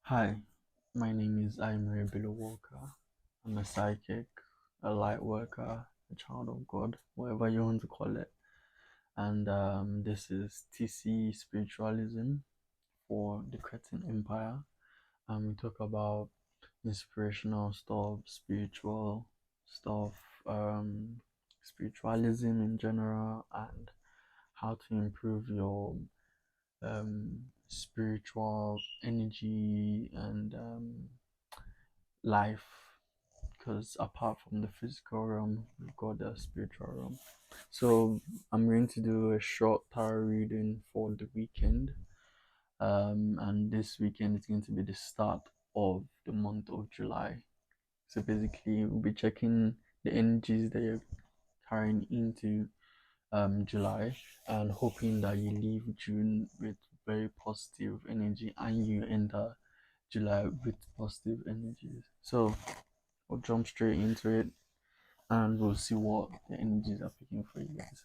Hi, my name is Ayemere Walker. I'm a psychic, a light worker, a child of God, whatever you want to call it. And this is TC Spiritualism for the Cretan Empire. We talk about inspirational stuff, spiritual stuff, spiritualism in general, and how to improve your spiritual energy and life, because apart from the physical realm, we've got the spiritual realm. So I'm going to do a short tarot reading for the weekend. And this weekend is going to be the start of the month of July. So basically, we'll be checking the energies that you're carrying into July, and hoping that you leave June with very positive energy and you enter July with positive energies. So we'll jump straight into it and we'll see what the energies are picking for you guys.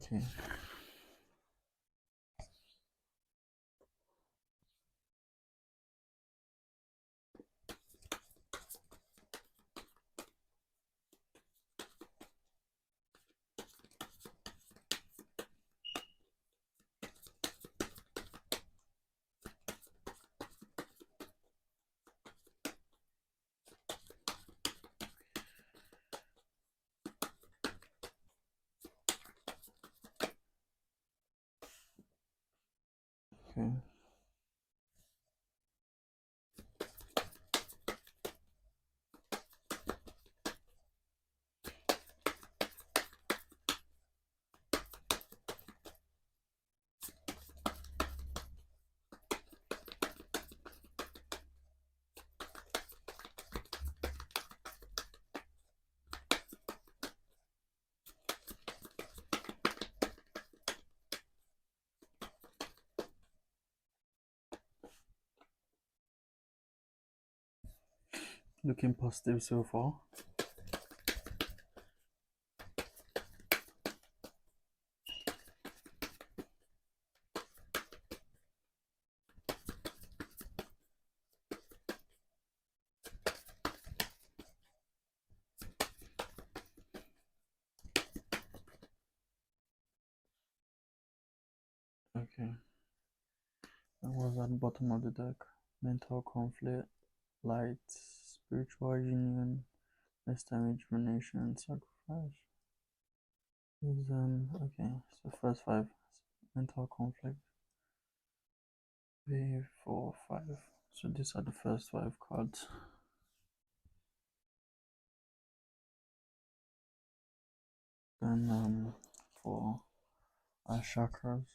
Okay. Okay. Looking positive so far. Okay. That was at the bottom of the deck. Mental conflict, light, spiritual union, next time rejuvenation, sacrifice. Is okay. So first five, mental conflict. 3, 4, 5. So these are the first five cards. Then for our chakras.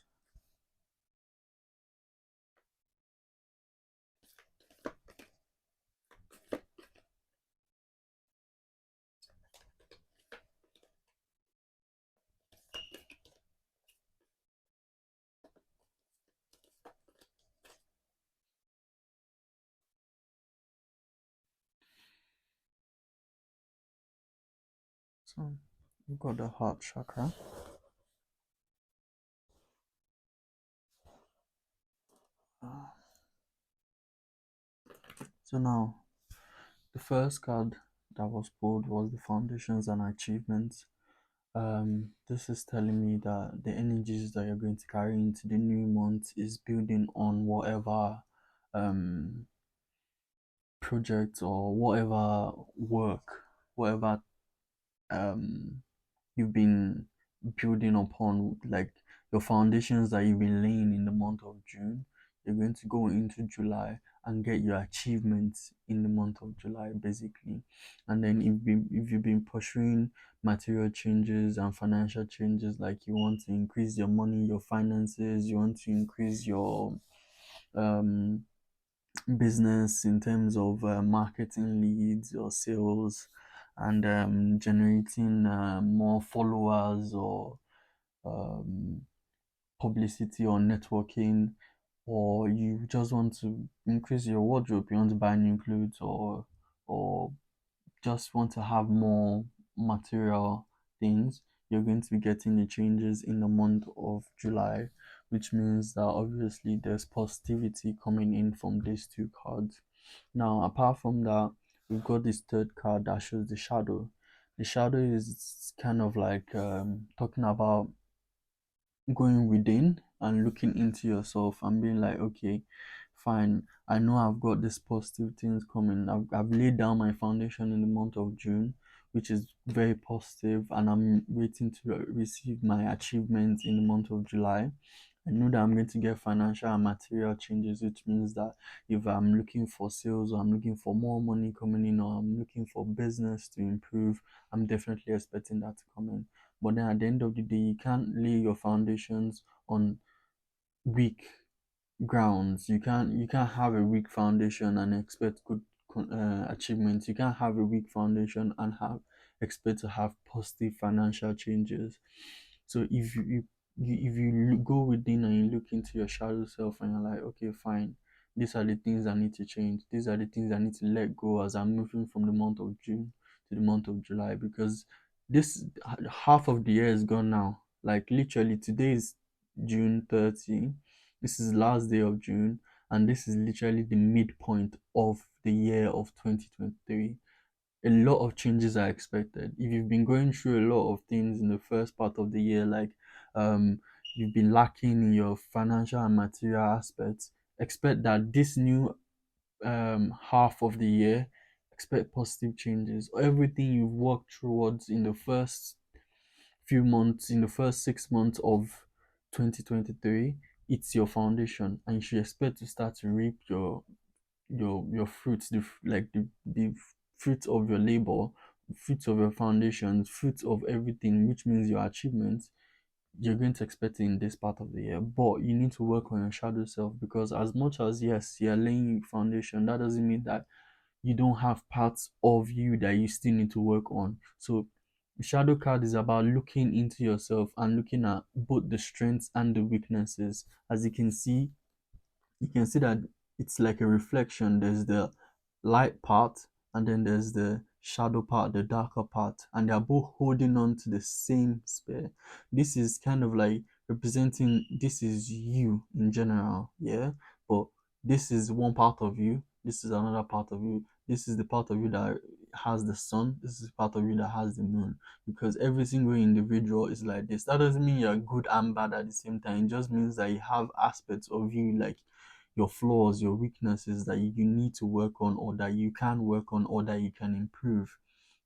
So we've got the heart chakra. So now the first card that was pulled was the foundations and achievements. This is telling me that the energies that you're going to carry into the new month is building on whatever um project or whatever work, whatever um you've been building upon, like your foundations that you've been laying in the month of June. You're going to go into July and get your achievements in the month of July, basically. And then if you've been pursuing material changes and financial changes, like you want to increase your money, your finances, you want to increase your um business in terms of marketing leads or sales, and generating more followers or um, publicity or networking, or you just want to increase your wardrobe, you want to buy new clothes, or just want to have more material things, you're going to be getting the changes in the month of July, which means that obviously there's positivity coming in from these two cards. Now, apart from that, we've got this third card that shows the shadow. The shadow is kind of like talking about going within and looking into yourself and being like, okay, fine, I know I've got these positive things coming. I've laid down my foundation in the month of June, which is very positive, and I'm waiting to receive my achievements in the month of July. I know that I'm going to get financial and material changes, which means that if I'm looking for sales or I'm looking for more money coming in or I'm looking for business to improve, I'm definitely expecting that to come in. But then at the end of the day, you can't lay your foundations on weak grounds. You can't have a weak foundation and expect good achievements. You can't have a weak foundation and have expect to have positive financial changes. So if you go within and you look into your shadow self and you're like, okay, fine, these are the things I need to change. These are the things I need to let go as I'm moving from the month of June to the month of July, because this half of the year is gone now. Like literally, today is June 30. This is the last day of June, and this is literally the midpoint of the year of 2023. A lot of changes are expected. If you've been going through a lot of things in the first part of the year, like um, you've been lacking in your financial and material aspects, expect that this new half of the year, expect positive changes. Everything you've worked towards in the first few months, in the first 6 months of 2023, it's your foundation, and you should expect to start to reap your fruits, the fruits of your labor, fruits of your foundation, fruits of everything, which means your achievements. You're going to expect it in this part of the year, but you need to work on your shadow self, because as much as yes, you're laying foundation, that doesn't mean that you don't have parts of you that you still need to work on. So shadow card is about looking into yourself and looking at both the strengths and the weaknesses. As you can see that it's like a reflection. There's the light part, and then there's the shadow part, the darker part, and they're both holding on to the same spear. This is kind of like representing, this is you in general, yeah, but this is one part of you, this is another part of you, this is the part of you that has the sun, this is part of you that has the moon, because every single individual is like this. That doesn't mean you're good and bad at the same time. It just means that you have aspects of you, like your flaws, your weaknesses, that you need to work on, or that you can work on, or that you can improve.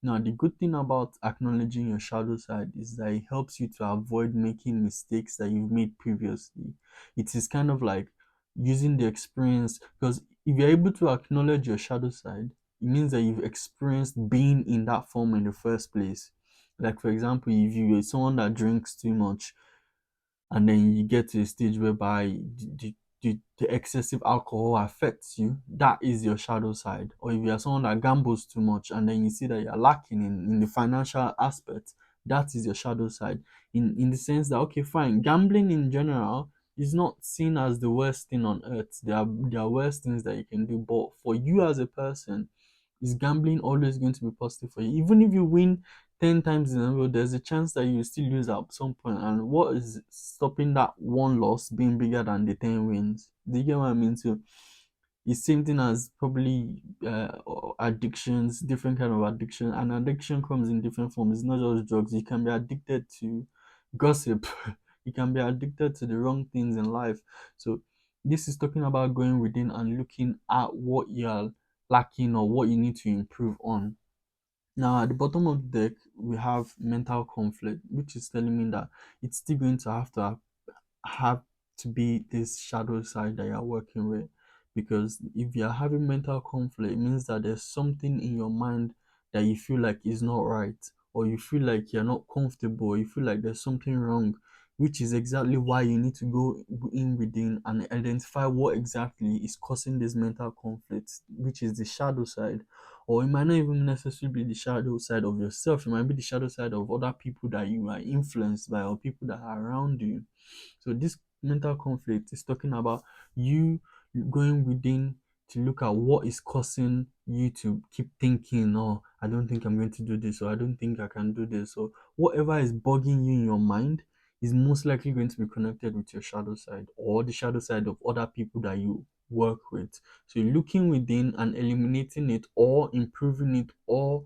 Now, the good thing about acknowledging your shadow side is that it helps you to avoid making mistakes that you've made previously. It is kind of like using the experience, because if you're able to acknowledge your shadow side, it means that you've experienced being in that form in the first place. Like, for example, if you're someone that drinks too much, and then you get to a stage whereby the excessive alcohol affects you, that is your shadow side. Or if you are someone that gambles too much and then you see that you're lacking in the financial aspect, that is your shadow side. In the sense that, okay, fine, gambling in general is not seen as the worst thing on earth. There are worse things that you can do, but for you as a person, is gambling always going to be positive for you? Even if you win 10 times in a row, there's a chance that you still lose at some point. And what is stopping that one loss being bigger than the 10 wins? Do you get what I mean? So it's same thing as probably addictions, different kind of addiction. And addiction comes in different forms. It's not just drugs. You can be addicted to gossip. You can be addicted to the wrong things in life. So this is talking about going within and looking at what you're lacking or what you need to improve on. Now, at the bottom of the deck, we have mental conflict, which is telling me that it's still going to have to be this shadow side that you're working with. Because if you're having mental conflict, it means that there's something in your mind that you feel like is not right, or you feel like you're not comfortable, or you feel like there's something wrong, which is exactly why you need to go in within and identify what exactly is causing this mental conflict, which is the shadow side. Or it might not even necessarily be the shadow side of yourself, it might be the shadow side of other people that you are influenced by, or people that are around you. So this mental conflict is talking about you going within to look at what is causing you to keep thinking, or I don't think I'm going to do this, or I don't think I can do this. So whatever is bugging you in your mind is most likely going to be connected with your shadow side, or the shadow side of other people that you work with. So looking within and eliminating it, or improving it, or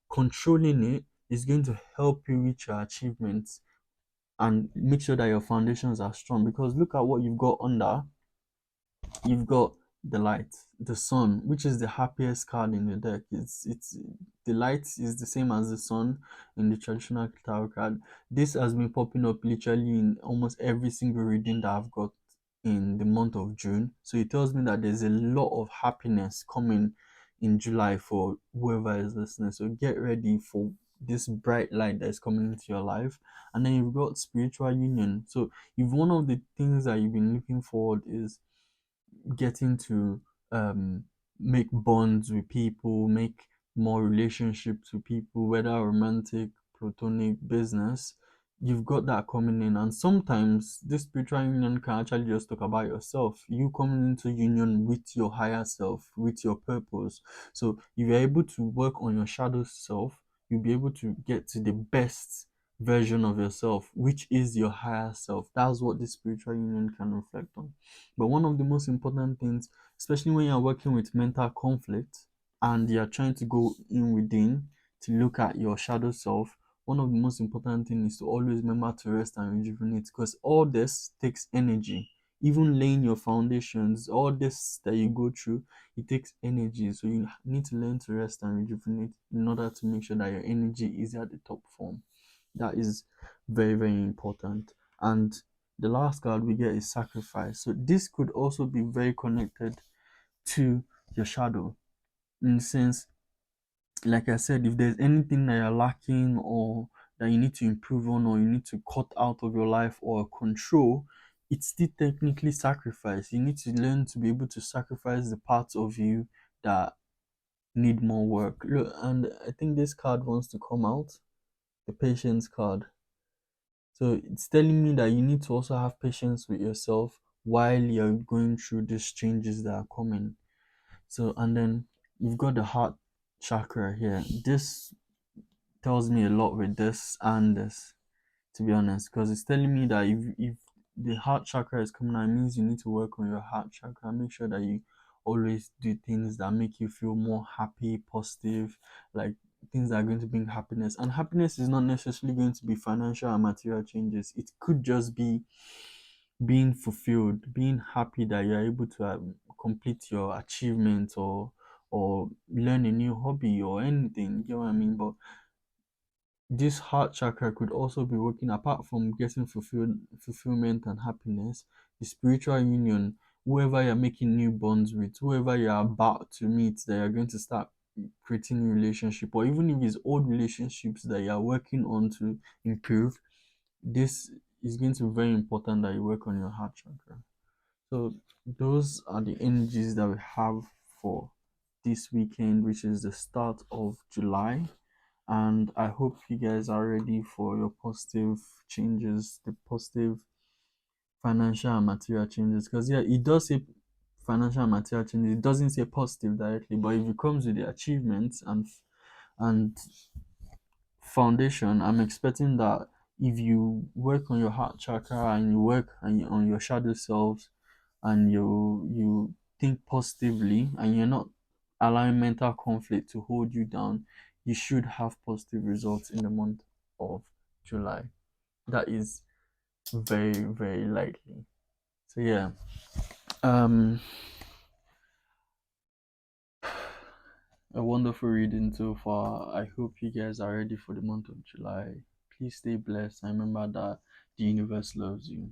controlling it, is going to help you reach your achievements and make sure that your foundations are strong. Because look at what you've got under. You've got the light, the sun, which is the happiest card in the deck. It's the light is the same as the sun in the traditional tarot card. This has been popping up literally in almost every single reading that I've got in the month of June. So it tells me that there's a lot of happiness coming in July for whoever is listening. So get ready for this bright light that's coming into your life. And then you've got spiritual union. So if one of the things that you've been looking forward is getting to um make bonds with people, make more relationships with people, whether romantic, platonic, business, you've got that coming in. And sometimes this spiritual union can actually just talk about yourself, you coming into union with your higher self, with your purpose. So if you're able to work on your shadow self, you'll be able to get to the best version of yourself, which is your higher self. That's what this spiritual union can reflect on. But one of the most important things, especially when you're working with mental conflict and you're trying to go in within to look at your shadow self, one of the most important things is to always remember to rest and rejuvenate, because all this takes energy. Even laying your foundations, all this that you go through, it takes energy. So you need to learn to rest and rejuvenate in order to make sure that your energy is at the top form. That is very, very important. And the last card we get is sacrifice. So this could also be very connected to your shadow. In the sense, like I said, if there's anything that you're lacking, or that you need to improve on, or you need to cut out of your life or control, it's still technically sacrifice. You need to learn to be able to sacrifice the parts of you that need more work. Look, and I think this card wants to come out, the patience card. So it's telling me that you need to also have patience with yourself while you're going through these changes that are coming. So, and then you've got the heart chakra here. This tells me a lot with this and this, to be honest, because it's telling me that if the heart chakra is coming out, it means you need to work on your heart chakra. Make sure that you always do things that make you feel more happy, positive, like things that are going to bring happiness. And happiness is not necessarily going to be financial and material changes. It could just be being fulfilled, being happy that you're able to complete your achievement, or learn a new hobby or anything. You know what I mean? But this heart chakra could also be working, apart from getting fulfillment and happiness, the spiritual union, whoever you're making new bonds with, whoever you're about to meet, that you're going to start creating new relationship, or even if it's old relationships that you're working on to improve, this is going to be very important that you work on your heart chakra. So those are the energies that we have for this weekend, which is the start of July. And I hope you guys are ready for your positive changes, the positive financial and material changes. Because yeah, it does say financial and material changes. It doesn't say positive directly, but if it comes with the achievements and foundation, I'm expecting that if you work on your heart chakra and you work on your shadow selves, and you think positively, and you're not allowing mental conflict to hold you down, you should have positive results in the month of July. That is very, very likely. So yeah. Um a wonderful reading so far. I hope you guys are ready for the month of July. Please stay blessed and remember that the universe loves you.